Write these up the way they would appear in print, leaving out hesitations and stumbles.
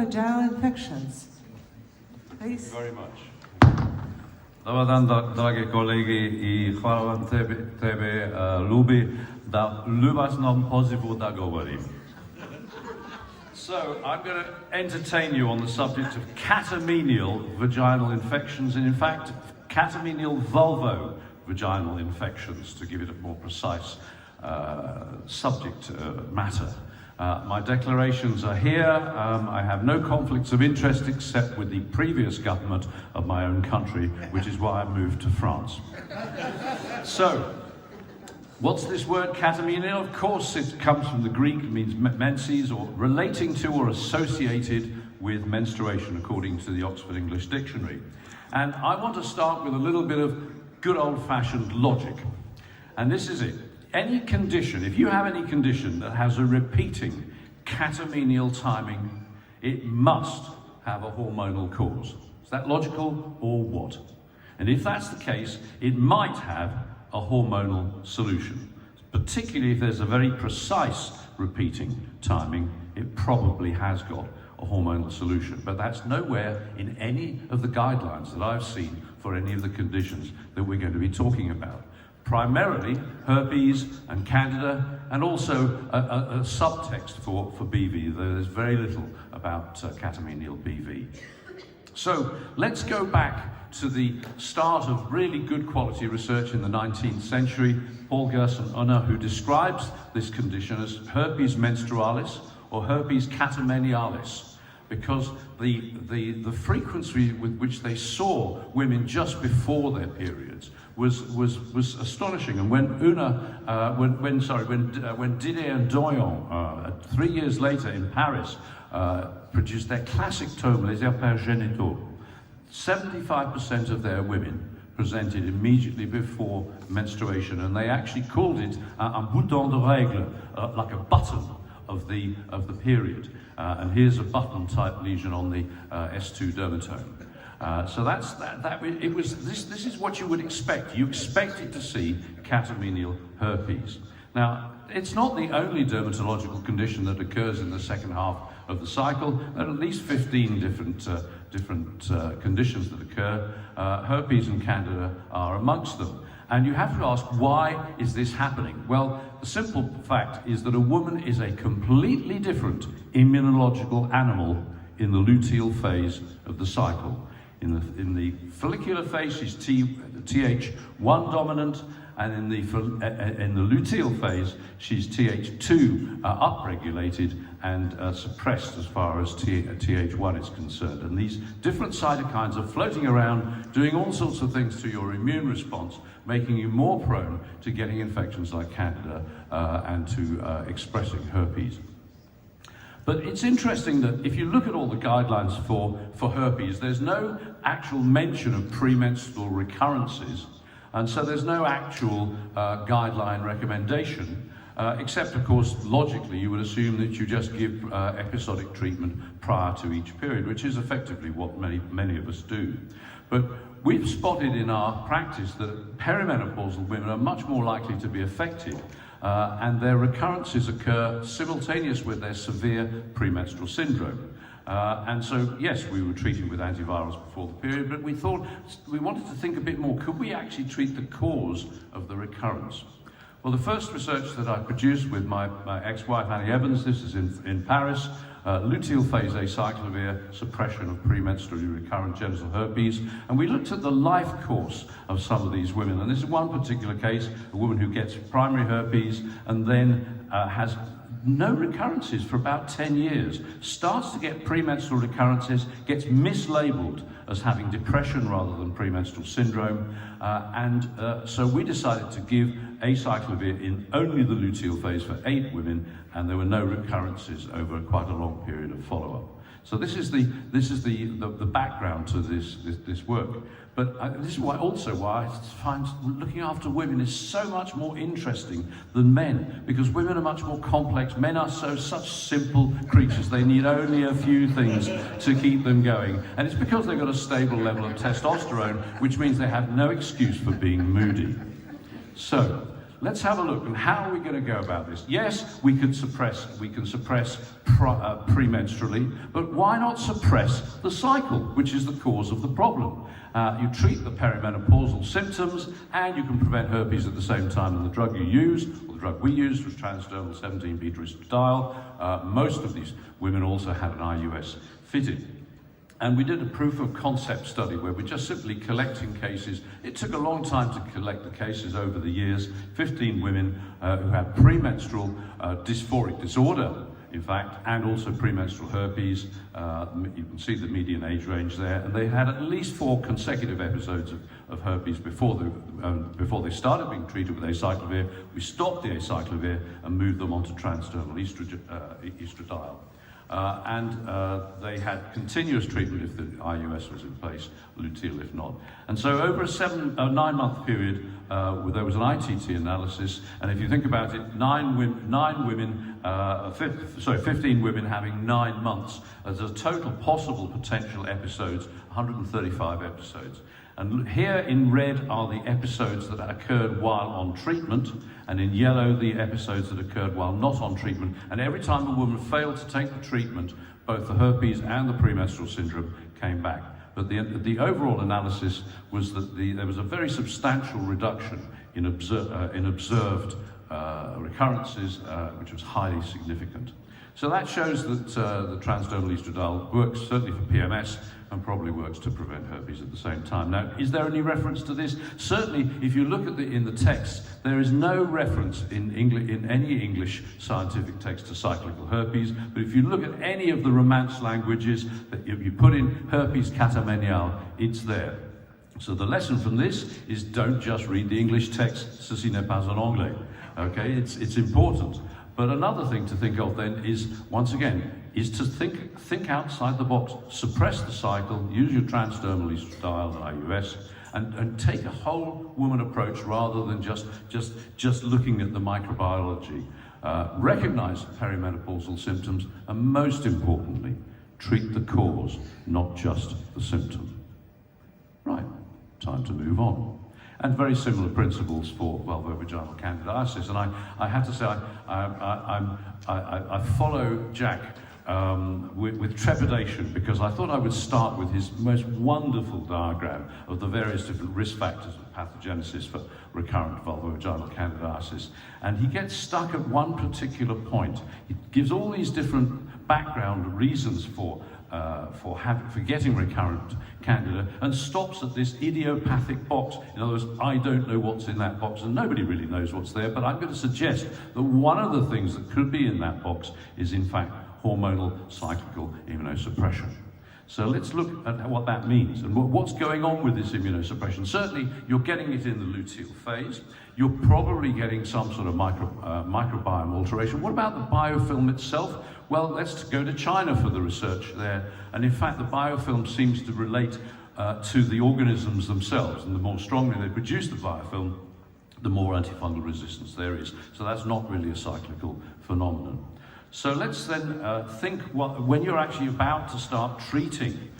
Vaginal infections. Please. Very much. Dobar dan, drage kolegi, i hvala vam tebe, Lubi, da ljubaznom pozivu da govorim. So, I'm going to entertain you on the subject of catamenial vaginal infections, and in fact, catamenial vulvo-vaginal infections, to give it a more precise subject matter. My declarations are here. I have no conflicts of interest except with the previous government of my own country, which is why I moved to France. So, what's this word catamenial? Of course, it comes from the Greek, it means menses, or relating to or associated with menstruation, according to the Oxford English Dictionary. And I want to start with a little bit of good old-fashioned logic. And this is it. Any condition, if you have any condition that has a repeating catamenial timing, it must have a hormonal cause. Is that logical or what? And if that's the case, it might have a hormonal solution. Particularly if there's a very precise repeating timing, it probably has got a hormonal solution. But that's nowhere in any of the guidelines that I've seen for any of the conditions that we're going to be talking about. Primarily herpes and candida, and also a subtext for BV. There's very little about catamenial BV. So let's go back to the start of really good quality research in the 19th century. Paul Gerson-Unner, who describes this condition as herpes menstrualis or herpes catamenialis, because the frequency with which they saw women just before their periods was astonishing. And when Didier and Doyon, 3 years later in Paris, produced their classic tome, Les Herpes génitaux, 75% of their women presented immediately before menstruation, and they actually called it un bouton de règle, like a button of the period. And here's a button-type lesion on the S2 dermatome. So this is what you would expect. You expected to see catamenial herpes. Now, it's not the only dermatological condition that occurs in the second half of the cycle. There are at least 15 different conditions that occur. Herpes and candida are amongst them. And you have to ask, why is this happening? Well, the simple fact is that a woman is a completely different immunological animal in the luteal phase of the cycle. In the follicular phase, she's Th1 dominant, and in the luteal phase, she's Th2 upregulated and suppressed as far as Th1 is concerned. And these different cytokines are floating around, doing all sorts of things to your immune response, making you more prone to getting infections like candida and to expressing herpes. But it's interesting that if you look at all the guidelines for herpes, there's no actual mention of premenstrual recurrences, and so there's no actual guideline recommendation, except, of course, logically, you would assume that you just give episodic treatment prior to each period, which is effectively what many of us do. But we've spotted in our practice that perimenopausal women are much more likely to be affected, and their recurrences occur simultaneous with their severe premenstrual syndrome. And so, yes, we were treating with antivirals before the period, but we thought we wanted to think a bit more. Could we actually treat the cause of the recurrence? Well, the first research that I produced with my ex-wife, Annie Evans, this is in Paris, luteal phase acyclovir, suppression of premenstrually recurrent genital herpes, and we looked at the life course of some of these women. And this is one particular case, a woman who gets primary herpes and then has no recurrences for about 10 years, starts to get premenstrual recurrences, gets mislabeled as having depression rather than premenstrual syndrome, so we decided to give acyclovir in only the luteal phase for 8 women, and there were no recurrences over quite a long period of follow-up. So this is the background to this work. But this is why I find looking after women is so much more interesting than men, because women are much more complex. Men are such simple creatures. They need only a few things to keep them going. And it's because they've got a stable level of testosterone, which means they have no excuse for being moody. So, let's have a look. And how are we going to go about this? Yes, we can suppress premenstrually, but why not suppress the cycle, which is the cause of the problem? You treat the perimenopausal symptoms, and you can prevent herpes at the same time. And the drug you use, or the drug we used, was transdermal 17-beta-estradiol. Most of these women also had an IUS fitted. And we did a proof of concept study where we're just simply collecting cases. It took a long time to collect the cases over the years. 15 women who had premenstrual dysphoric disorder, in fact, and also premenstrual herpes. You can see the median age range there. And they had at least 4 consecutive episodes of herpes before they started being treated with acyclovir. We stopped the acyclovir and moved them onto transdermal estradiol. They had continuous treatment if the IUS was in place, luteal if not. And so over a 9-month period, there was an ITT analysis, and if you think about it, 15 women having 9 months, as a total possible potential episodes, 135 episodes. And here in red are the episodes that occurred while on treatment, and in yellow the episodes that occurred while not on treatment. And every time a woman failed to take the treatment, both the herpes and the premenstrual syndrome came back. But the overall analysis was that there was a very substantial reduction in observed recurrences, which was highly significant. So that shows that the transdermal estradiol works certainly for PMS and probably works to prevent herpes at the same time. Now, is there any reference to this? Certainly, if you look at in the text, there is no reference in any English scientific text to cyclical herpes. But if you look at any of the Romance languages, that if you put in herpes catamenial, it's there. So the lesson from this is don't just read the English text, ceci n'est pas en anglais. Okay, it's important. But another thing to think of then is, once again, is to think outside the box, suppress the cycle, use your transdermal estradiol and IUS, and take a whole woman approach rather than just looking at the microbiology. Recognize perimenopausal symptoms, and most importantly, treat the cause, not just the symptom. Right, time to move on. And very similar principles for vulvo-vaginal candidiasis. And I have to say, I follow Jack with trepidation, because I thought I would start with his most wonderful diagram of the various different risk factors of pathogenesis for recurrent vulvo-vaginal candidiasis. And he gets stuck at one particular point. He gives all these different background reasons for getting recurrent candida, and stops at this idiopathic box. In other words, I don't know what's in that box, and nobody really knows what's there, but I'm going to suggest that one of the things that could be in that box is in fact hormonal cyclical immunosuppression. So let's look at what that means and what's going on with this immunosuppression. Certainly, you're getting it in the luteal phase. You're probably getting some sort of microbiome alteration. What about the biofilm itself? Well, let's go to China for the research there. And in fact, the biofilm seems to relate to the organisms themselves. And the more strongly they produce the biofilm, the more antifungal resistance there is. So that's not really a cyclical phenomenon. So let's then think when you're actually about to start treating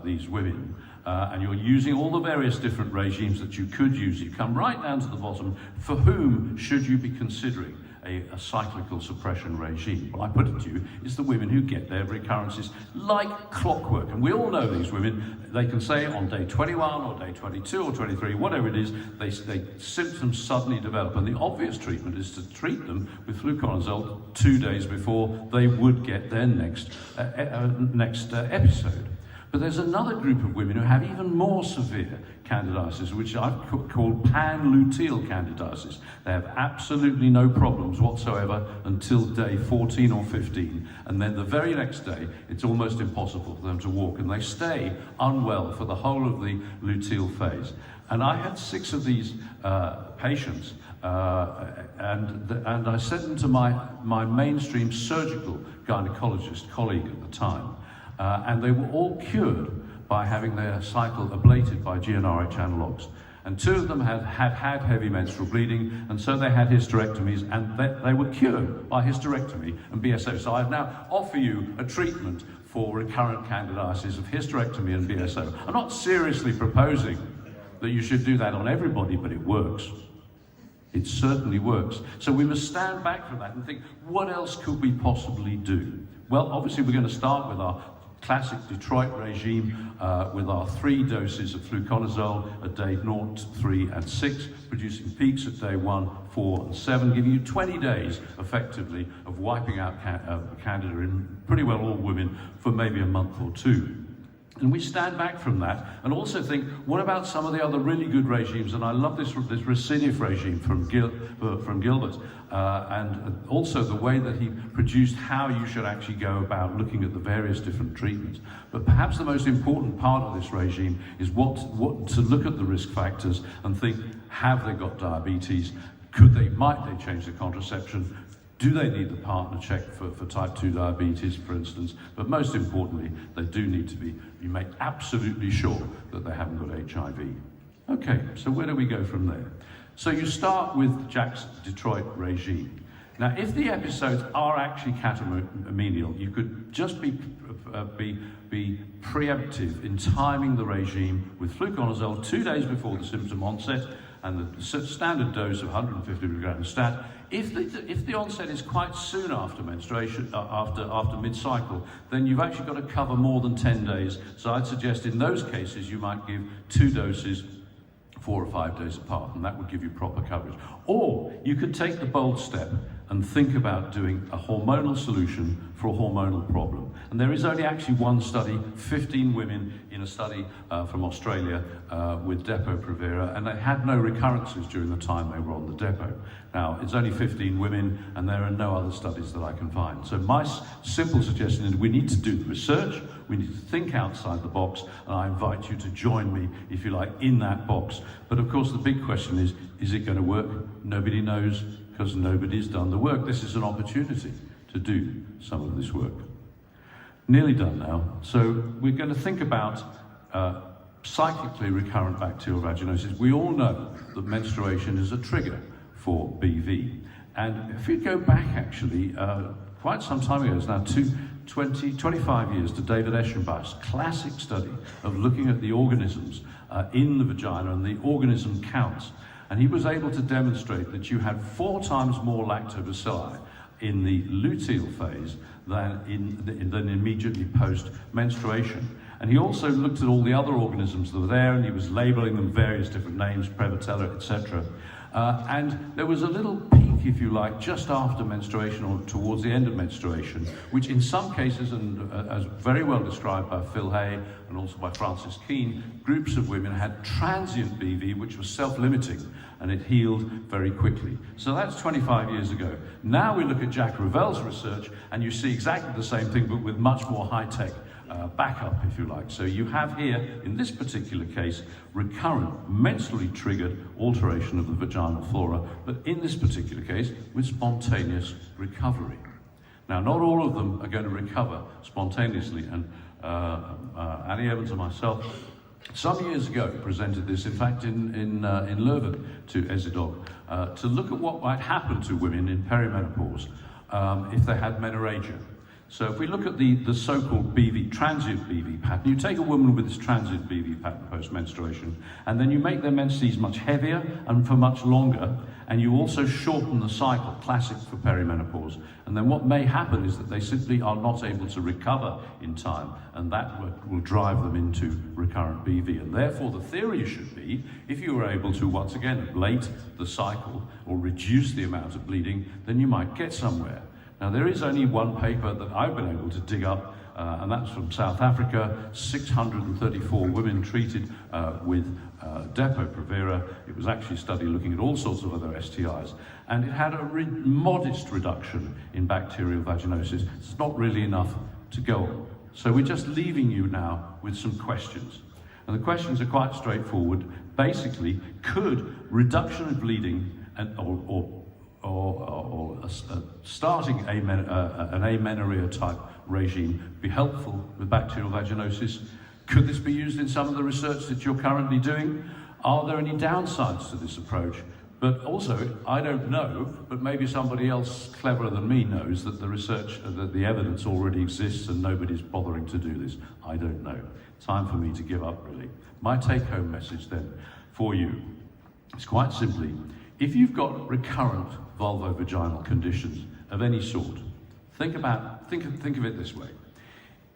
these women, and you're using all the various different regimes that you could use, you come right down to the bottom, for whom should you be considering a cyclical suppression regime? Well, I put it to you, it's the women who get their recurrences like clockwork. And we all know these women, they can say on day 21 or day 22 or 23, whatever it is, symptoms suddenly develop. And the obvious treatment is to treat them with fluconazole 2 days before they would get their next episode. But there's another group of women who have even more severe candidiasis, which I've called pan-luteal candidiasis. They have absolutely no problems whatsoever until day 14 or 15. And then the very next day, it's almost impossible for them to walk. And they stay unwell for the whole of the luteal phase. And I had 6 of these patients, and I sent them to my mainstream surgical gynecologist colleague at the time. And they were all cured by having their cycle ablated by GnRH analogues. And 2 of them had heavy menstrual bleeding, and so they had hysterectomies, and they were cured by hysterectomy and BSO. So I now offer you a treatment for recurrent candidiasis of hysterectomy and BSO. I'm not seriously proposing that you should do that on everybody, but it works. It certainly works. So we must stand back from that and think, what else could we possibly do? Well, obviously we're going to start with our classic Detroit regime with our 3 doses of fluconazole at day 0, 3 and 6, producing peaks at day 1, 4 and 7, giving you 20 days effectively of wiping out Candida in pretty well all women for maybe a month or 2. And we stand back from that and also think, what about some of the other really good regimes? And I love this Recidif regime from Gilbert, and also the way that he produced how you should actually go about looking at the various different treatments. But perhaps the most important part of this regime is what to look at the risk factors and think, have they got diabetes? Might they change the contraception? Do they need the partner check for type 2 diabetes, for instance? But most importantly, they do need to be made absolutely sure that they haven't got HIV. Okay, so where do we go from there? So you start with Jack's Detroit regime. Now, if the episodes are actually catamenial, you could just be preemptive in timing the regime with fluconazole 2 days before the symptom onset and the standard dose of 150 milligrams stat. If the onset is quite soon after menstruation, after mid-cycle, then you've actually got to cover more than 10 days. So I'd suggest in those cases you might give 2 doses 4 or 5 days apart, and that would give you proper coverage. Or you could take the bold step and think about doing a hormonal solution for a hormonal problem. And there is only actually one study, 15 women in a study from Australia with Depo-Provera, and they had no recurrences during the time they were on the Depo. Now, it's only 15 women, and there are no other studies that I can find. So my simple suggestion is we need to do the research, we need to think outside the box, and I invite you to join me, if you like, in that box. But of course, the big question is it going to work? Nobody knows, because nobody's done the work. This is an opportunity to do some of this work. Nearly done now. So we're going to think about cyclically recurrent bacterial vaginosis. We all know that menstruation is a trigger for BV. And if you go back actually, quite some time ago, it's now 25 years to David Eschenbach's classic study of looking at the organisms in the vagina and the organism counts. And he was able to demonstrate that you had 4 times more lactobacilli in the luteal phase than immediately post-menstruation. And he also looked at all the other organisms that were there, and he was labeling them various different names, Prevotella, etc. And there was a little peak, if you like, just after menstruation or towards the end of menstruation, which in some cases, and as very well described by Phil Hay and also by Francis Keane, groups of women had transient BV, which was self-limiting, and it healed very quickly. So that's 25 years ago. Now we look at Jack Ravel's research, and you see exactly the same thing, but with much more high-tech backup, if you like. So you have here, in this particular case, recurrent, menstrually triggered alteration of the vaginal flora, but in this particular case, with spontaneous recovery. Now, not all of them are going to recover spontaneously, and Annie Evans and myself, some years ago, presented this, in fact, in Leuven to ISIDOG, to look at what might happen to women in perimenopause if they had menorrhagia. So if we look at the so-called BV, transient BV pattern, you take a woman with this transient BV pattern post-menstruation, and then you make their menses much heavier and for much longer, and you also shorten the cycle, classic for perimenopause. And then what may happen is that they simply are not able to recover in time, and that will drive them into recurrent BV. And therefore the theory should be, if you were able to, once again, ablate the cycle or reduce the amount of bleeding, then you might get somewhere. Now, there is only one paper that I've been able to dig up, and that's from South Africa, 634 women treated with Depo-Provera. It was actually a study looking at all sorts of other STIs, and it had a modest reduction in bacterial vaginosis. It's not really enough to go on. So we're just leaving you now with some questions. And the questions are quite straightforward. Basically, could reduction of bleeding starting an amenorrhea type regime be helpful with bacterial vaginosis? Could this be used in some of the research that you're currently doing? Are there any downsides to this approach? But also, I don't know, but maybe somebody else cleverer than me knows that the research, that the evidence already exists and nobody's bothering to do this. I don't know. Time for me to give up, really. My take-home message then for you is quite simply, If you've got recurrent vulvo-vaginal conditions of any sort, think of it this way.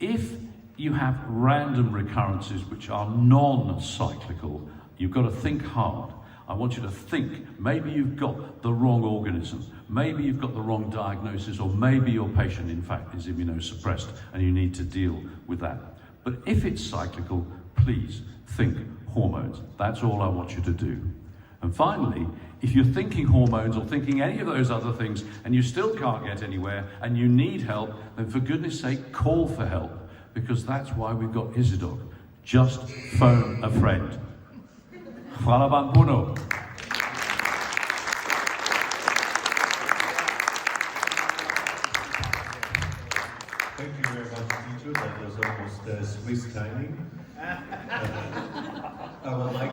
If you have random recurrences which are non-cyclical, you've got to think hard. I want you to think, maybe you've got the wrong organism, maybe you've got the wrong diagnosis, or maybe your patient in fact is immunosuppressed and you need to deal with that. But if it's cyclical, please think hormones. That's all I want you to do. And finally, if you're thinking hormones or thinking any of those other things and you still can't get anywhere and you need help, then for goodness sake, call for help, because that's why we've got ISIDOG. Just phone a friend. Hvala vám puno. Thank you very much, teacher. That was almost Swiss timing.